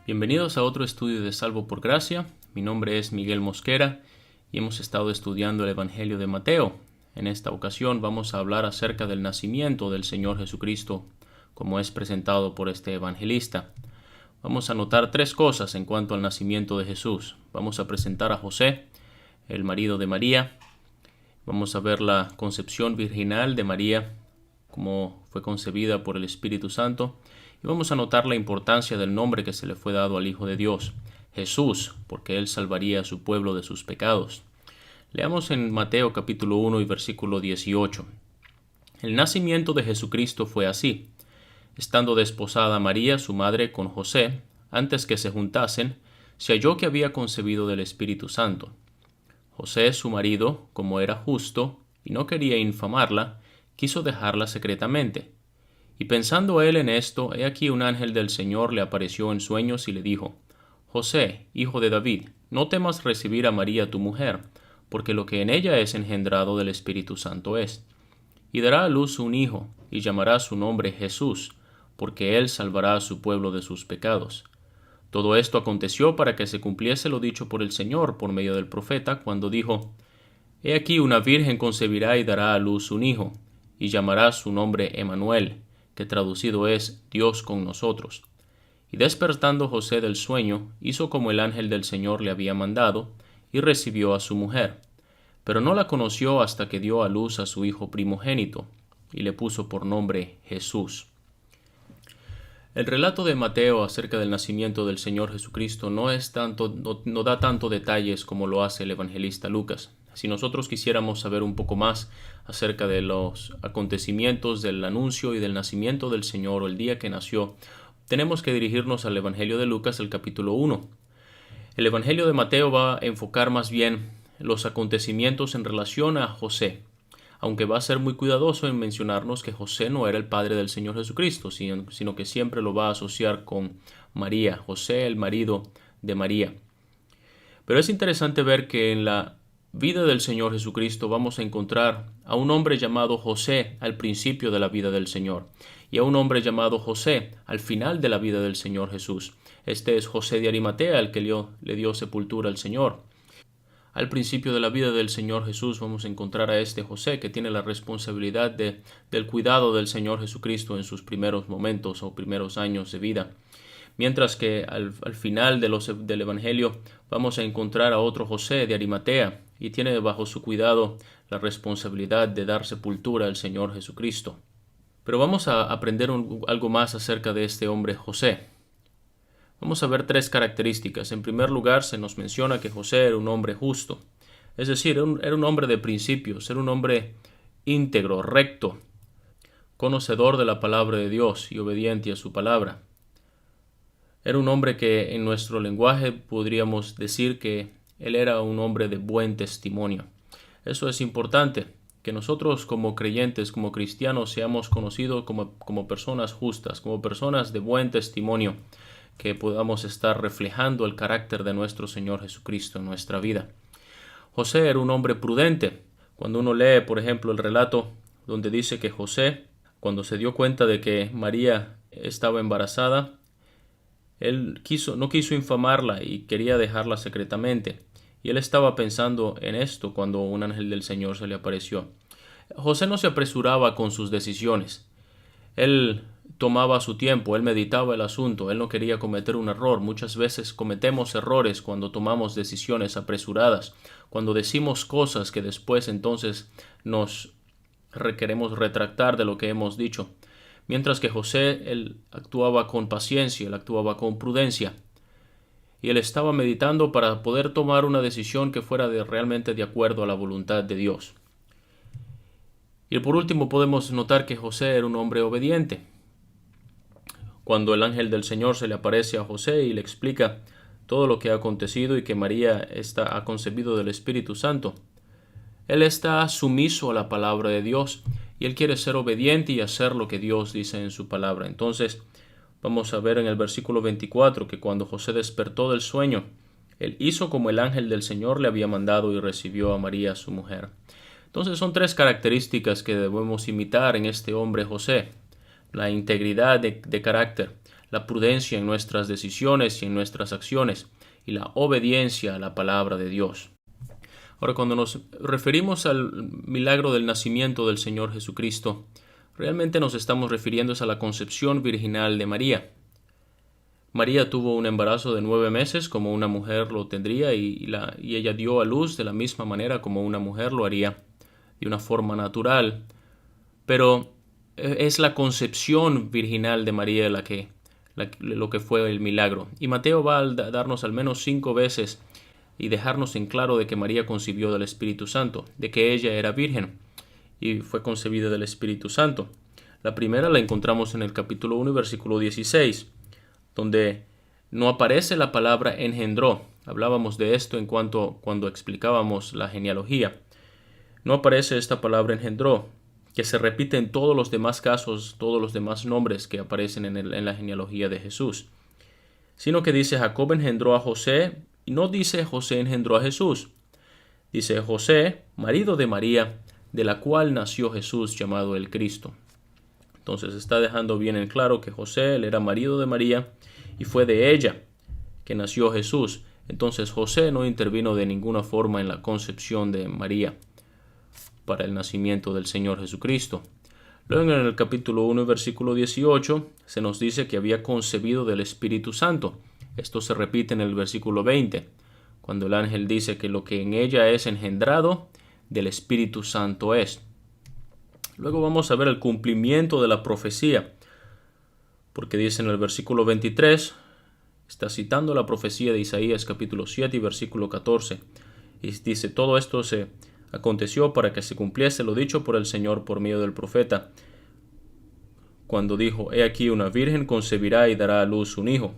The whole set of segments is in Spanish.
Bienvenidos a otro estudio de Salvo por Gracia. Mi nombre es Miguel Mosquera y hemos estado estudiando el Evangelio de Mateo. En esta ocasión vamos a hablar acerca del nacimiento del Señor Jesucristo, como es presentado por este evangelista. Vamos a notar tres cosas en cuanto al nacimiento de Jesús. Vamos a presentar a José, el marido de María. Vamos a ver la concepción virginal de María, cómo fue concebida por el Espíritu Santo. Y vamos a notar la importancia del nombre que se le fue dado al Hijo de Dios, Jesús, porque Él salvaría a su pueblo de sus pecados. Leamos en Mateo capítulo 1 y versículo 18. El nacimiento de Jesucristo fue así. Estando desposada María, su madre, con José, antes que se juntasen, se halló que había concebido del Espíritu Santo. José, su marido, como era justo, y no quería infamarla, quiso dejarla secretamente. Y pensando él en esto, he aquí un ángel del Señor le apareció en sueños y le dijo: José, hijo de David, no temas recibir a María tu mujer, porque lo que en ella es engendrado del Espíritu Santo es. Y dará a luz un hijo, y llamará su nombre Jesús, porque él salvará a su pueblo de sus pecados. Todo esto aconteció para que se cumpliese lo dicho por el Señor por medio del profeta, cuando dijo: He aquí una virgen concebirá y dará a luz un hijo, y llamará su nombre Emmanuel, que traducido es Dios con nosotros. Y despertando José del sueño, hizo como el ángel del Señor le había mandado, y recibió a su mujer. Pero no la conoció hasta que dio a luz a su hijo primogénito, y le puso por nombre Jesús. El relato de Mateo acerca del nacimiento del Señor Jesucristo no da tanto detalles como lo hace el evangelista Lucas. Si nosotros quisiéramos saber un poco más acerca de los acontecimientos del anuncio y del nacimiento del Señor o el día que nació, tenemos que dirigirnos al Evangelio de Lucas, el capítulo 1. El Evangelio de Mateo va a enfocar más bien los acontecimientos en relación a José, aunque va a ser muy cuidadoso en mencionarnos que José no era el padre del Señor Jesucristo, sino que siempre lo va a asociar con María, José, el marido de María. Pero es interesante ver que en la vida del Señor Jesucristo vamos a encontrar a un hombre llamado José al principio de la vida del Señor y a un hombre llamado José al final de la vida del Señor Jesús. Este es José de Arimatea, el que le dio sepultura al Señor. Al principio de la vida del Señor Jesús vamos a encontrar a este José que tiene la responsabilidad del cuidado del Señor Jesucristo en sus primeros momentos o primeros años de vida. Mientras que al final del Evangelio vamos a encontrar a otro José de Arimatea y tiene bajo su cuidado la responsabilidad de dar sepultura al Señor Jesucristo. Pero vamos a aprender algo más acerca de este hombre José. Vamos a ver tres características. En primer lugar, se nos menciona que José era un hombre justo. Es decir, era un hombre de principios, era un hombre íntegro, recto, conocedor de la palabra de Dios y obediente a su palabra. Era un hombre que en nuestro lenguaje podríamos decir que él era un hombre de buen testimonio. Eso es importante, que nosotros como creyentes, como cristianos, seamos conocidos como personas justas, como personas de buen testimonio, que podamos estar reflejando el carácter de nuestro Señor Jesucristo en nuestra vida. José era un hombre prudente. Cuando uno lee, por ejemplo, el relato donde dice que José, cuando se dio cuenta de que María estaba embarazada, él no quiso infamarla y quería dejarla secretamente. Y él estaba pensando en esto cuando un ángel del Señor se le apareció. José no se apresuraba con sus decisiones. Él tomaba su tiempo, él meditaba el asunto, él no quería cometer un error. Muchas veces cometemos errores cuando tomamos decisiones apresuradas, cuando decimos cosas que después entonces nos queremos retractar de lo que hemos dicho. Mientras que José, él actuaba con paciencia, él actuaba con prudencia. Y él estaba meditando para poder tomar una decisión que fuera realmente de acuerdo a la voluntad de Dios. Y por último podemos notar que José era un hombre obediente. Cuando el ángel del Señor se le aparece a José y le explica todo lo que ha acontecido y que María ha concebido del Espíritu Santo, él está sumiso a la palabra de Dios y él quiere ser obediente y hacer lo que Dios dice en su palabra. Entonces vamos a ver en el versículo 24 que cuando José despertó del sueño, él hizo como el ángel del Señor le había mandado y recibió a María su mujer. Entonces son tres características que debemos imitar en este hombre José: la integridad de carácter, la prudencia en nuestras decisiones y en nuestras acciones, y la obediencia a la palabra de Dios. Ahora, cuando nos referimos al milagro del nacimiento del Señor Jesucristo, realmente nos estamos refiriendo a la concepción virginal de María. María tuvo un embarazo de 9 meses como una mujer lo tendría y ella dio a luz de la misma manera como una mujer lo haría, de una forma natural. Pero es la concepción virginal de María lo que fue el milagro. Y Mateo va a darnos al menos 5 veces y dejarnos en claro de que María concibió del Espíritu Santo, de que ella era virgen y fue concebida del Espíritu Santo. La primera la encontramos en el capítulo 1, versículo 16, donde no aparece la palabra engendró. Hablábamos de esto cuando explicábamos la genealogía. No aparece esta palabra engendró, que se repite en todos los demás casos, todos los demás nombres que aparecen en la genealogía de Jesús, sino que dice Jacob engendró a José, y no dice José engendró a Jesús. Dice José, marido de María, de la cual nació Jesús llamado el Cristo. Entonces está dejando bien en claro que José él era marido de María y fue de ella que nació Jesús. Entonces José no intervino de ninguna forma en la concepción de María para el nacimiento del Señor Jesucristo. Luego en el capítulo 1, versículo 18, se nos dice que había concebido del Espíritu Santo. Esto se repite en el versículo 20, cuando el ángel dice que lo que en ella es engendrado, del Espíritu Santo es. Luego vamos a ver el cumplimiento de la profecía, porque dice en el versículo 23, está citando la profecía de Isaías capítulo 7 y versículo 14, y dice, todo esto se aconteció para que se cumpliese lo dicho por el Señor por medio del profeta, cuando dijo, he aquí una virgen concebirá y dará a luz un hijo.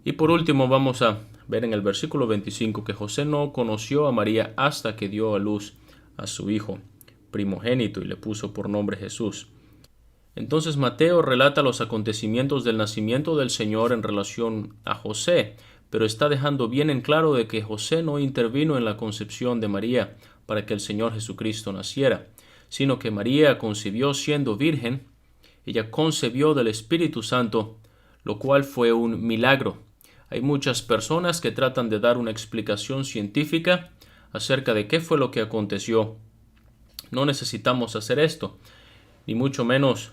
Y por último vamos a ver en el versículo 25 que José no conoció a María hasta que dio a luz a su hijo primogénito y le puso por nombre Jesús. Entonces Mateo relata los acontecimientos del nacimiento del Señor en relación a José, pero está dejando bien en claro de que José no intervino en la concepción de María para que el Señor Jesucristo naciera, sino que María concibió siendo virgen, ella concebió del Espíritu Santo, lo cual fue un milagro. Hay muchas personas que tratan de dar una explicación científica acerca de qué fue lo que aconteció. No necesitamos hacer esto, ni mucho menos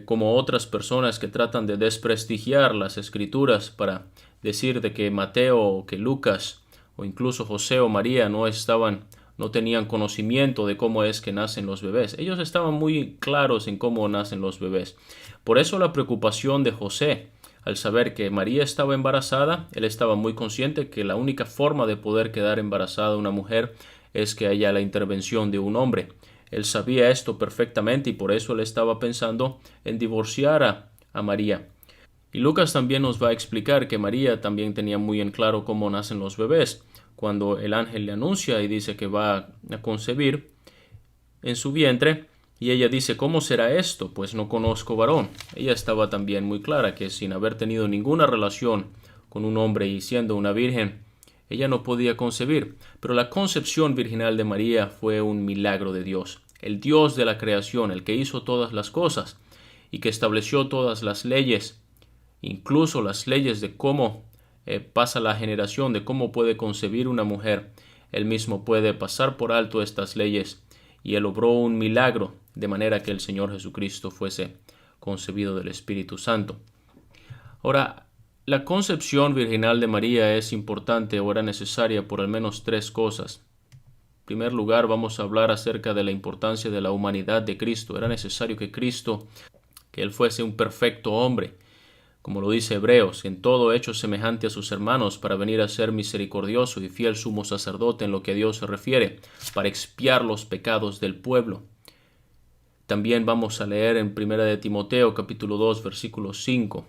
como otras personas que tratan de desprestigiar las Escrituras para decir de que Mateo o que Lucas o incluso José o María no tenían conocimiento de cómo es que nacen los bebés. Ellos estaban muy claros en cómo nacen los bebés. Por eso la preocupación de José, al saber que María estaba embarazada, él estaba muy consciente que la única forma de poder quedar embarazada una mujer es que haya la intervención de un hombre. Él sabía esto perfectamente y por eso él estaba pensando en divorciar a María. Y Lucas también nos va a explicar que María también tenía muy en claro cómo nacen los bebés. Cuando el ángel le anuncia y dice que va a concebir en su vientre, y ella dice, ¿cómo será esto? Pues no conozco varón. Ella estaba también muy clara que sin haber tenido ninguna relación con un hombre y siendo una virgen, ella no podía concebir. Pero la concepción virginal de María fue un milagro de Dios. El Dios de la creación, el que hizo todas las cosas y que estableció todas las leyes, incluso las leyes de cómo pasa la generación, de cómo puede concebir una mujer. Él mismo puede pasar por alto estas leyes y él obró un milagro de manera que el Señor Jesucristo fuese concebido del Espíritu Santo. Ahora, la concepción virginal de María es importante o era necesaria por al menos 3 cosas. En primer lugar, vamos a hablar acerca de la importancia de la humanidad de Cristo. Era necesario que Él fuese un perfecto hombre, como lo dice Hebreos, en todo hecho semejante a sus hermanos, para venir a ser misericordioso y fiel sumo sacerdote en lo que a Dios se refiere, para expiar los pecados del pueblo. También vamos a leer en 1 de Timoteo capítulo 2 versículo 5,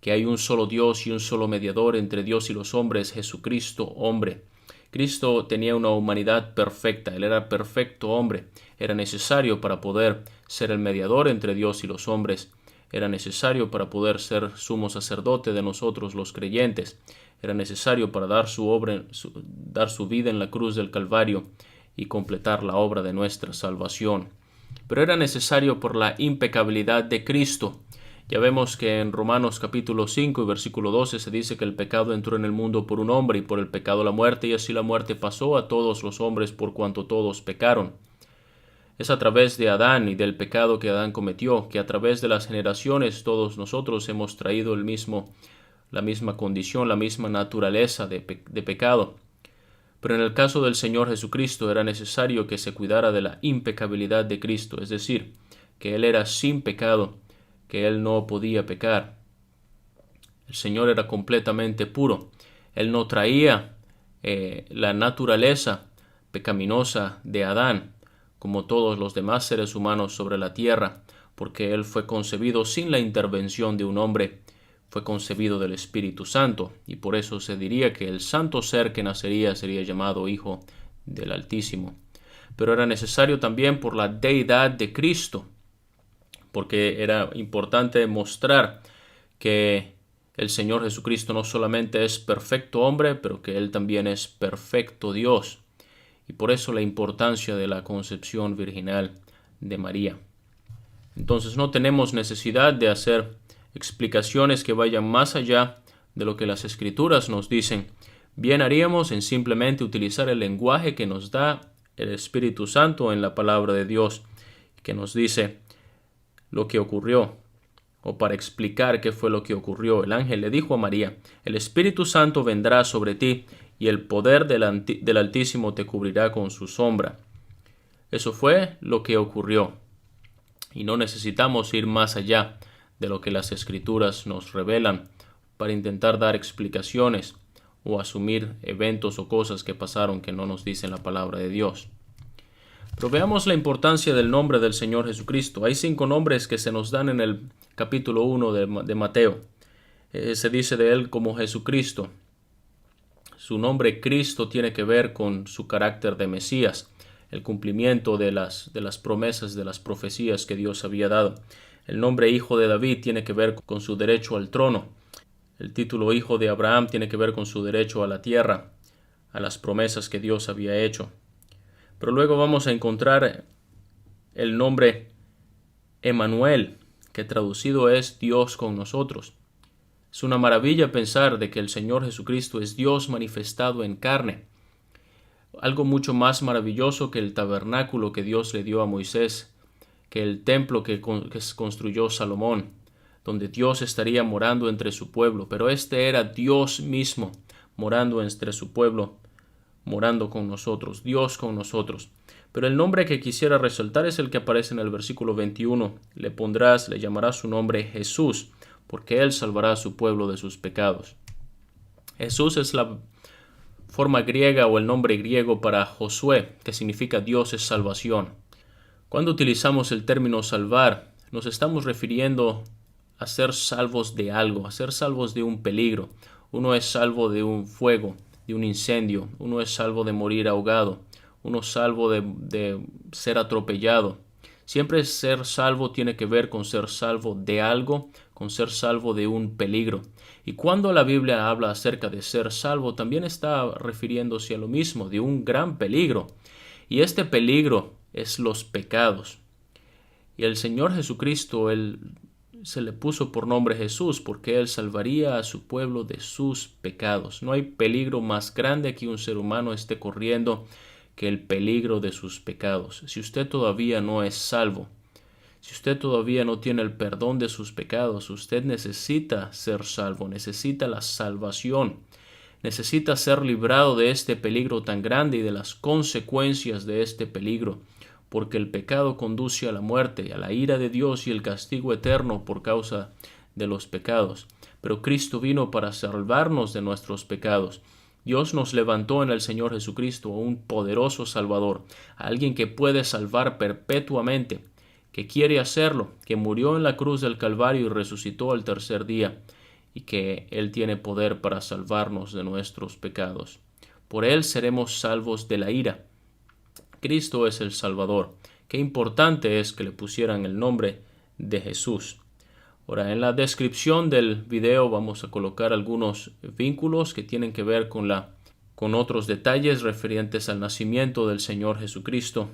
que hay un solo Dios y un solo mediador entre Dios y los hombres, Jesucristo hombre. Cristo tenía una humanidad perfecta, Él era perfecto hombre. Era necesario para poder ser el mediador entre Dios y los hombres. Era necesario para poder ser sumo sacerdote de nosotros los creyentes. Era necesario para dar su vida en la cruz del Calvario y completar la obra de nuestra salvación. Pero era necesario por la impecabilidad de Cristo, Ya vemos que en Romanos capítulo 5 y versículo 12 se dice que el pecado entró en el mundo por un hombre y por el pecado la muerte, y así la muerte pasó a todos los hombres por cuanto todos pecaron. Es a través de Adán y del pecado que Adán cometió, que a través de las generaciones todos nosotros hemos traído la misma condición, la misma naturaleza de pecado. Pero en el caso del Señor Jesucristo era necesario que se cuidara de la impecabilidad de Cristo, es decir, que Él era sin pecado, que Él no podía pecar. El Señor era completamente puro. Él no traía la naturaleza pecaminosa de Adán, como todos los demás seres humanos sobre la tierra, porque Él fue concebido sin la intervención de un hombre, fue concebido del Espíritu Santo, y por eso se diría que el santo ser que nacería sería llamado Hijo del Altísimo. Pero era necesario también por la deidad de Cristo, porque era importante mostrar que el Señor Jesucristo no solamente es perfecto hombre, pero que Él también es perfecto Dios. Y por eso la importancia de la concepción virginal de María. Entonces no tenemos necesidad de hacer explicaciones que vayan más allá de lo que las Escrituras nos dicen. Bien haríamos en simplemente utilizar el lenguaje que nos da el Espíritu Santo en la palabra de Dios, que nos dice lo que ocurrió, o para explicar qué fue lo que ocurrió. El ángel le dijo a María: el Espíritu Santo vendrá sobre ti, y el poder del Altísimo te cubrirá con su sombra. Eso fue lo que ocurrió. Y no necesitamos ir más allá de lo que las Escrituras nos revelan para intentar dar explicaciones o asumir eventos o cosas que pasaron que no nos dicen la palabra de Dios. Pero veamos la importancia del nombre del Señor Jesucristo. Hay 5 nombres que se nos dan en el capítulo 1 de Mateo. Se dice de Él como Jesucristo. Su nombre Cristo tiene que ver con su carácter de Mesías, el cumplimiento de las promesas, de las profecías que Dios había dado. El nombre Hijo de David tiene que ver con su derecho al trono. El título Hijo de Abraham tiene que ver con su derecho a la tierra, a las promesas que Dios había hecho. Pero luego vamos a encontrar el nombre Emmanuel, que traducido es Dios con nosotros. Es una maravilla pensar de que el Señor Jesucristo es Dios manifestado en carne. Algo mucho más maravilloso que el tabernáculo que Dios le dio a Moisés, que el templo que construyó Salomón, donde Dios estaría morando entre su pueblo. Pero este era Dios mismo morando entre su pueblo, morando con nosotros, Dios con nosotros. Pero el nombre que quisiera resaltar es el que aparece en el versículo 21. Le llamarás su nombre Jesús, porque Él salvará a su pueblo de sus pecados. Jesús es la forma griega o el nombre griego para Josué, que significa Dios es salvación. Cuando utilizamos el término salvar, nos estamos refiriendo a ser salvos de algo, a ser salvos de un peligro. Uno es salvo de un fuego, de un incendio. Uno es salvo de morir ahogado. Uno es salvo de ser atropellado. Siempre ser salvo tiene que ver con ser salvo de algo, con ser salvo de un peligro. Y cuando la Biblia habla acerca de ser salvo, también está refiriéndose a lo mismo, de un gran peligro. Y este peligro es los pecados. Y el Señor Jesucristo, Él se le puso por nombre Jesús porque Él salvaría a su pueblo de sus pecados. No hay peligro más grande que un ser humano esté corriendo que el peligro de sus pecados. Si usted todavía no es salvo, si usted todavía no tiene el perdón de sus pecados, usted necesita ser salvo, necesita la salvación, necesita ser librado de este peligro tan grande y de las consecuencias de este peligro, porque el pecado conduce a la muerte, a la ira de Dios y el castigo eterno por causa de los pecados. Pero Cristo vino para salvarnos de nuestros pecados. Dios nos levantó en el Señor Jesucristo a un poderoso Salvador, a alguien que puede salvar perpetuamente, que quiere hacerlo, que murió en la cruz del Calvario y resucitó al tercer día, y que Él tiene poder para salvarnos de nuestros pecados. Por Él seremos salvos de la ira. Cristo es el Salvador. Qué importante es que le pusieran el nombre de Jesús. Ahora, en la descripción del video vamos a colocar algunos vínculos que tienen que ver con otros detalles referentes al nacimiento del Señor Jesucristo,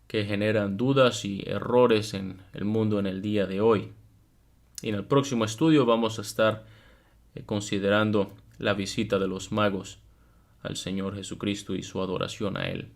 que generan dudas y errores en el mundo en el día de hoy. Y en el próximo estudio vamos a estar considerando la visita de los magos al Señor Jesucristo y su adoración a Él.